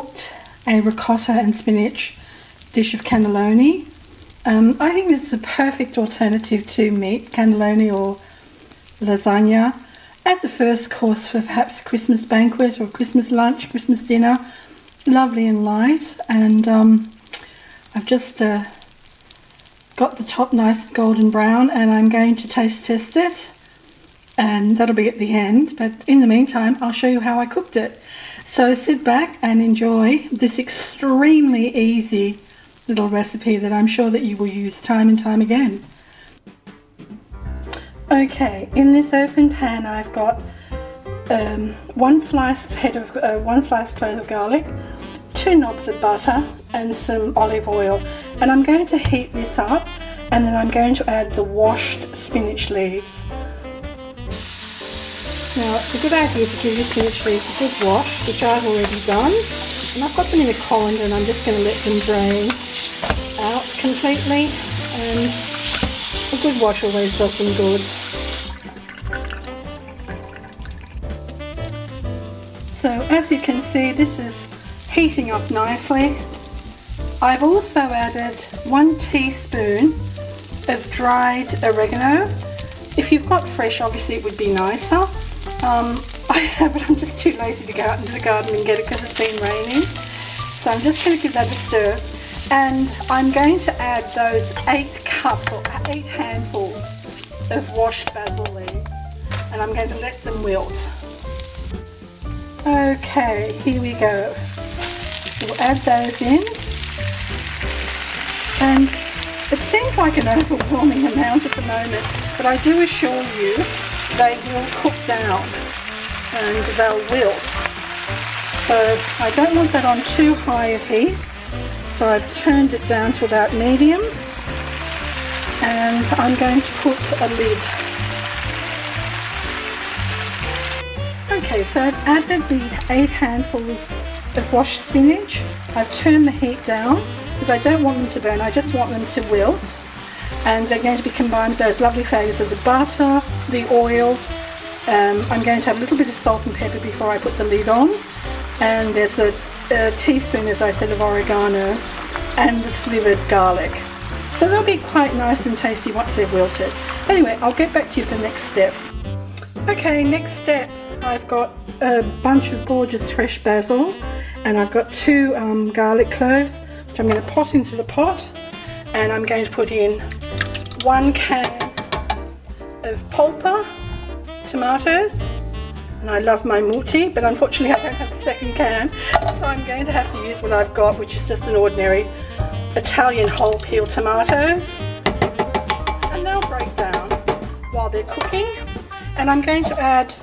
cooked a ricotta and spinach dish of cannelloni. I think this is a perfect alternative to meat cannelloni or lasagna as a first course for perhaps a Christmas banquet or Christmas lunch, Christmas dinner. Lovely and light, and I've just got the top nice golden brown, and I'm going to taste test it, and that'll be at the end. But in the meantime, I'll show you how I cooked it. So sit back and enjoy this extremely easy little recipe that I'm sure that you will use time and time again. Okay, in this open pan I've got one sliced clove of garlic, 2 knobs of butter and some olive oil, and I'm going to heat this up, and then I'm going to add the washed spinach leaves. Now it's a good idea to give your spinach leaves a good wash, which I've already done, and I've got them in a colander and I'm just going to let them drain out completely, and a good wash always does them good. So as you can see, this is heating up nicely. I've also added 1 teaspoon of dried oregano. If you've got fresh, obviously it would be nicer. I have, but I'm just too lazy to go out into the garden and get it because it's been raining. So I'm just going to give that a stir. And I'm going to add those 8 handfuls of washed basil leaves, and I'm going to let them wilt. Okay, here we go. We'll add those in, and it seems like an overwhelming amount at the moment, but I do assure you they will cook down and they'll wilt. So I don't want that on too high a heat. So I've turned it down to about medium, and I'm going to put a lid. Okay, so I've added the 8 handfuls of washed spinach. I've turned the heat down because I don't want them to burn, I just want them to wilt. And they're going to be combined with those lovely flavours of the butter, the oil. I'm going to have a little bit of salt and pepper before I put the lid on. And there's a teaspoon, as I said, of oregano and the slivered garlic. So they'll be quite nice and tasty once they've wilted. Anyway, I'll get back to you for the next step. Okay, next step, I've got a bunch of gorgeous fresh basil, and I've got 2 garlic cloves, which I'm going to pot into the pot, and I'm going to put in 1 can of pulpa tomatoes. And I love my multi, but unfortunately I don't have the second can, so I'm going to have to use what I've got, which is just an ordinary Italian whole peel tomatoes, and they'll break down while they're cooking. And I'm going to add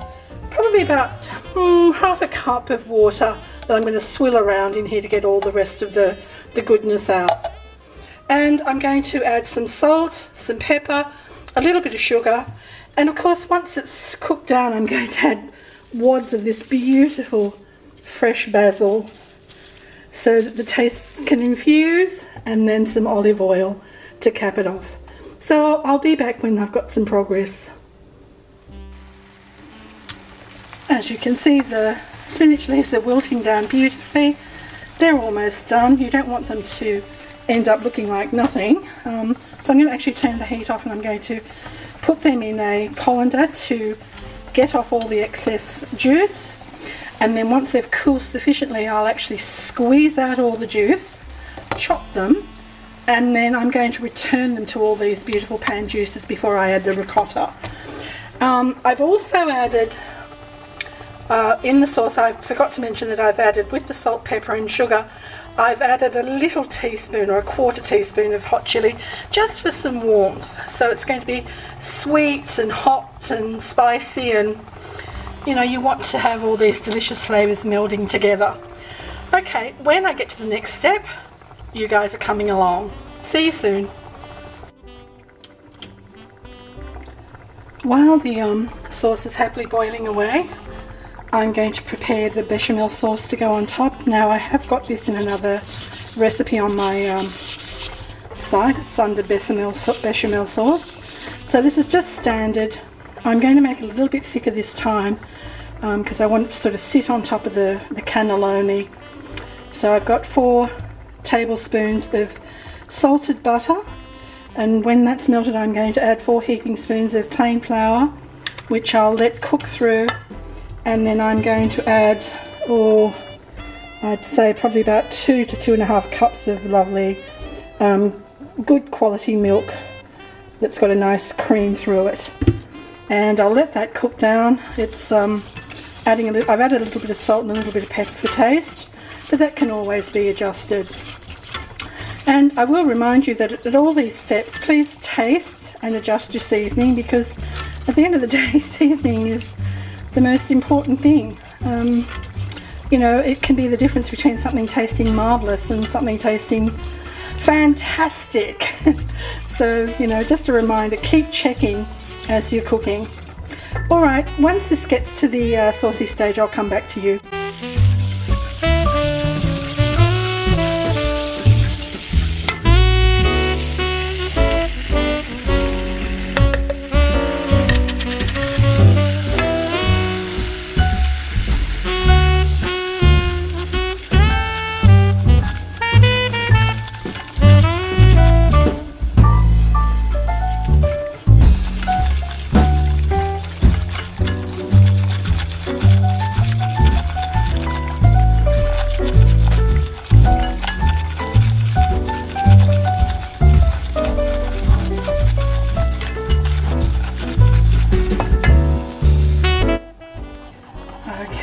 probably about half a cup of water that I'm going to swill around in here to get all the rest of the goodness out. And I'm going to add some salt, some pepper, a little bit of sugar, and of course once it's cooked down I'm going to add wads of this beautiful fresh basil so that the taste can infuse, and then some olive oil to cap it off. So I'll be back when I've got some progress. As you can see, the spinach leaves are wilting down beautifully. They're almost done. You don't want them to end up looking like nothing. So I'm going to actually turn the heat off, and I'm going to put them in a colander to get off all the excess juice, and then once they've cooled sufficiently I'll actually squeeze out all the juice, chop them, and then I'm going to return them to all these beautiful pan juices before I add the ricotta. I've also added in the sauce, I forgot to mention that I've added, with the salt, pepper and sugar, I've added a little teaspoon or a 1/4 teaspoon of hot chili just for some warmth. So it's going to be sweet and hot and spicy, and you know, you want to have all these delicious flavours melding together. Okay, when I get to the next step, you guys are coming along. See you soon. While the sauce is happily boiling away, I'm going to prepare the bechamel sauce to go on top. Now I have got this in another recipe on my site. It's under bechamel sauce. So this is just standard. I'm going to make it a little bit thicker this time because I want it to sort of sit on top of the cannelloni So I've got 4 tablespoons of salted butter, and when that's melted I'm going to add 4 heaping spoons of plain flour, which I'll let cook through, and then I'm going to add, I'd say probably about 2 to 2.5 cups of lovely good quality milk that's got a nice cream through it, and I'll let that cook down. It's I've added a little bit of salt and a little bit of pepper for taste, but that can always be adjusted. And I will remind you that at all these steps, please taste and adjust your seasoning, because at the end of the day, seasoning is the most important thing. You know, it can be the difference between something tasting marvellous and something tasting fantastic. So, you know, just a reminder, keep checking as you're cooking. Alright, once this gets to the saucy stage, I'll come back to you.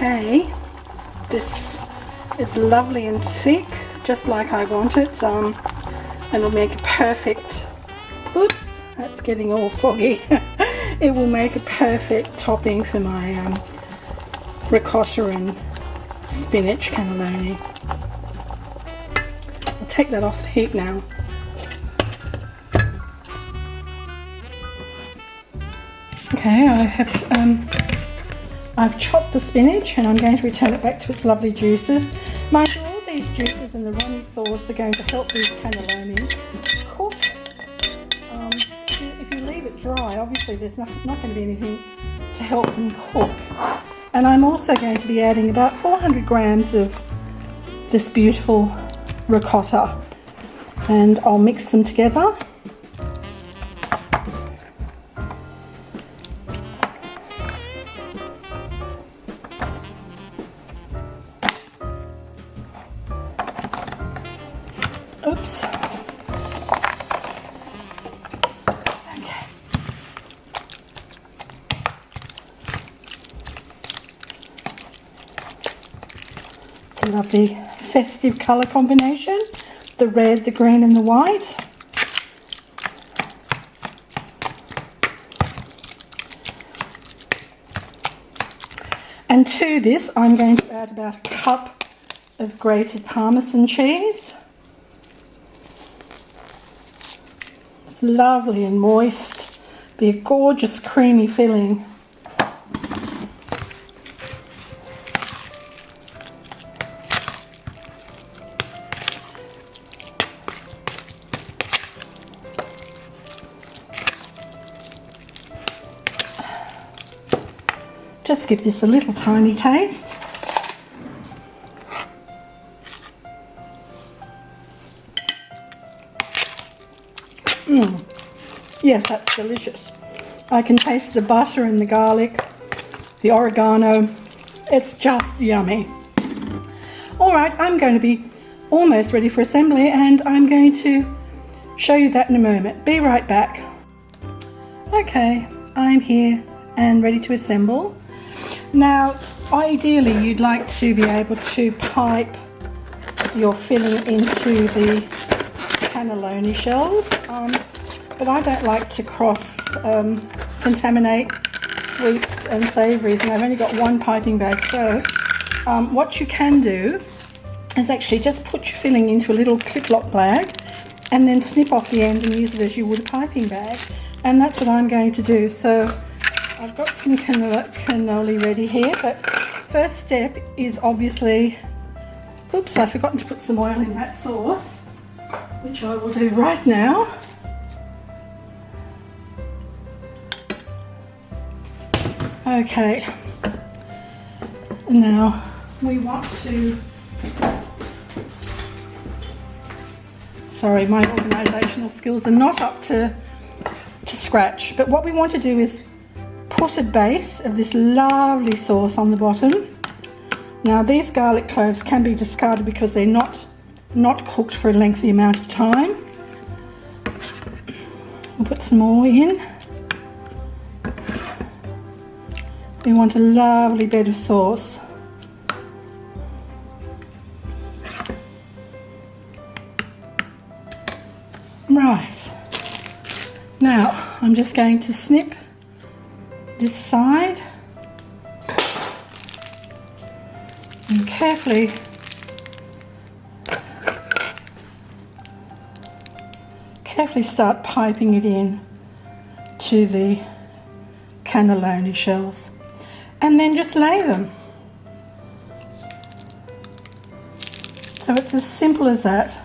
Okay, this is lovely and thick, just like I want it, and it'll make a perfect, oops, that's getting all foggy. It will make a perfect topping for my ricotta and spinach cannelloni. I'll take that off the heat now. Okay, I've chopped the spinach and I'm going to return it back to its lovely juices. Mind you, all these juices and the runny sauce are going to help these cannelloni cook. If you leave it dry, obviously there's not going to be anything to help them cook. And I'm also going to be adding about 400 grams of this beautiful ricotta, and I'll mix them together. Oops. Okay. It's a lovely festive colour combination. The red, the green and the white. And to this I'm going to add about a cup of grated Parmesan cheese. It's lovely and moist, be a gorgeous creamy filling. Just give this a little tiny taste. Yes, that's delicious. I can taste the butter and the garlic, the oregano. It's just yummy. Alright, I'm going to be almost ready for assembly and I'm going to show you that in a moment. Be right back. Okay, I'm here and ready to assemble. Now, ideally you'd like to be able to pipe your filling into the cannelloni shells, but I don't like to contaminate sweets and savouries, and I've only got one piping bag. So what you can do is actually just put your filling into a little clip-lock bag and then snip off the end and use it as you would a piping bag, and that's what I'm going to do. So I've got some cannoli ready here, but first step is obviously, oops, I've forgotten to put some oil in that sauce, which I will do right now. Okay, now we want to Sorry, my organisational skills are not up to scratch. But what we want to do is put a base of this lovely sauce on the bottom. Now these garlic cloves can be discarded because they're not cooked for a lengthy amount of time. We'll put some more in. We want a lovely bed of sauce. Right, now I'm just going to snip this side and carefully start piping it in to the cannelloni shells, and then just lay them. So it's as simple as that.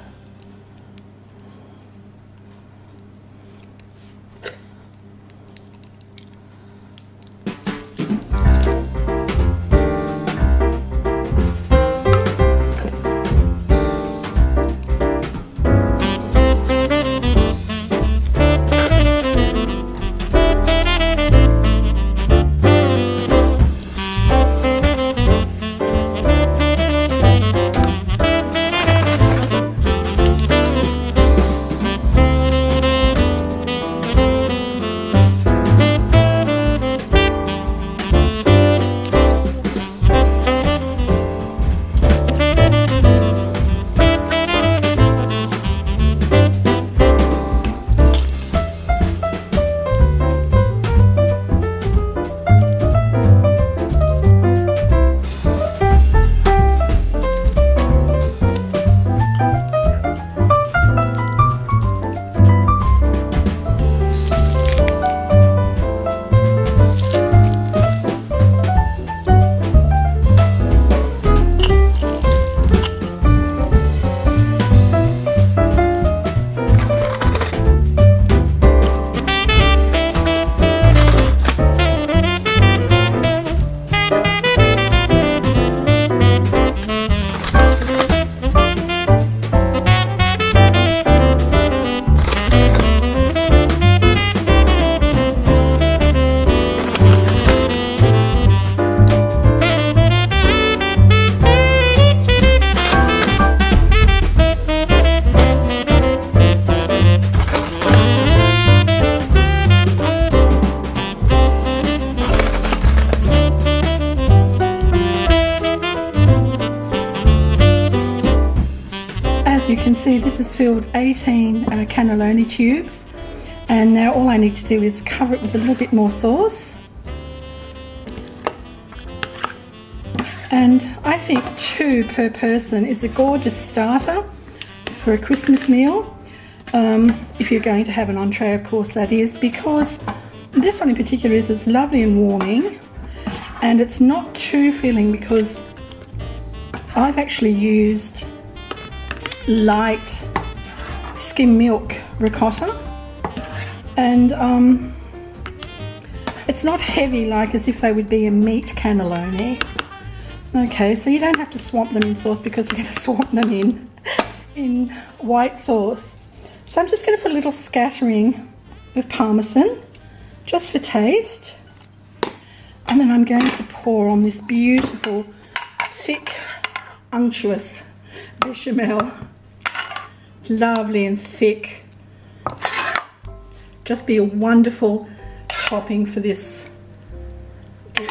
You can see this has filled 18 cannelloni tubes, and now all I need to do is cover it with a little bit more sauce. And I think 2 per person is a gorgeous starter for a Christmas meal. If you're going to have an entree, of course that is, because this one in particular it's lovely and warming, and it's not too filling because I've actually used light skim milk ricotta, and it's not heavy like as if they would be a meat cannelloni. Okay, so you don't have to swamp them in sauce because we're going to swamp them in white sauce. So I'm just going to put a little scattering of Parmesan just for taste, and then I'm going to pour on this beautiful thick unctuous bechamel. Lovely and thick. Just be a wonderful topping for this dish.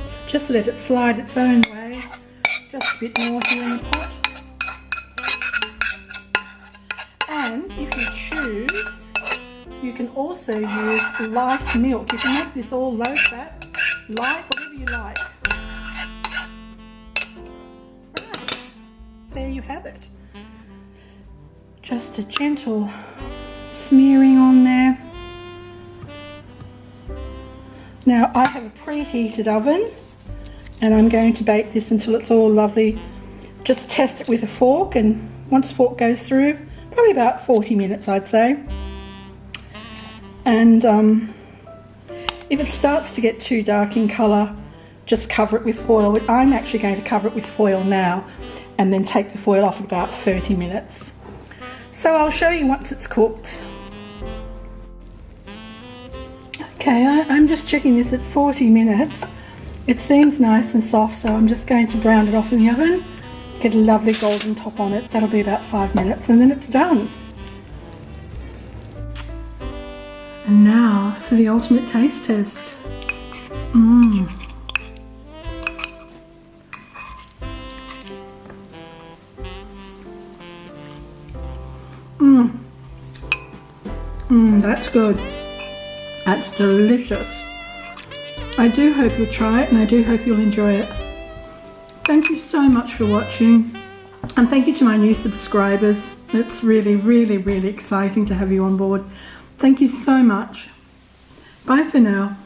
So just let it slide its own way. Just a bit more here in the pot. And if you choose, you can also use light milk. You can make this all low fat, light, whatever you like. Right, there you have it. Just a gentle smearing on there. Now I have a preheated oven, and I'm going to bake this until it's all lovely. Just test it with a fork, and once the fork goes through, probably about 40 minutes I'd say. And If it starts to get too dark in colour, just cover it with foil. I'm actually going to cover it with foil now and then take the foil off in about 30 minutes. So I'll show you once it's cooked. Okay, I'm just checking this at 40 minutes. It seems nice and soft, so I'm just going to brown it off in the oven. Get a lovely golden top on it. That'll be about 5 minutes and then it's done. And now for the ultimate taste test. That's good. That's delicious. I do hope you'll try it and I do hope you'll enjoy it. Thank you so much for watching, and thank you to my new subscribers. It's really, really, really exciting to have you on board. Thank you so much. Bye for now.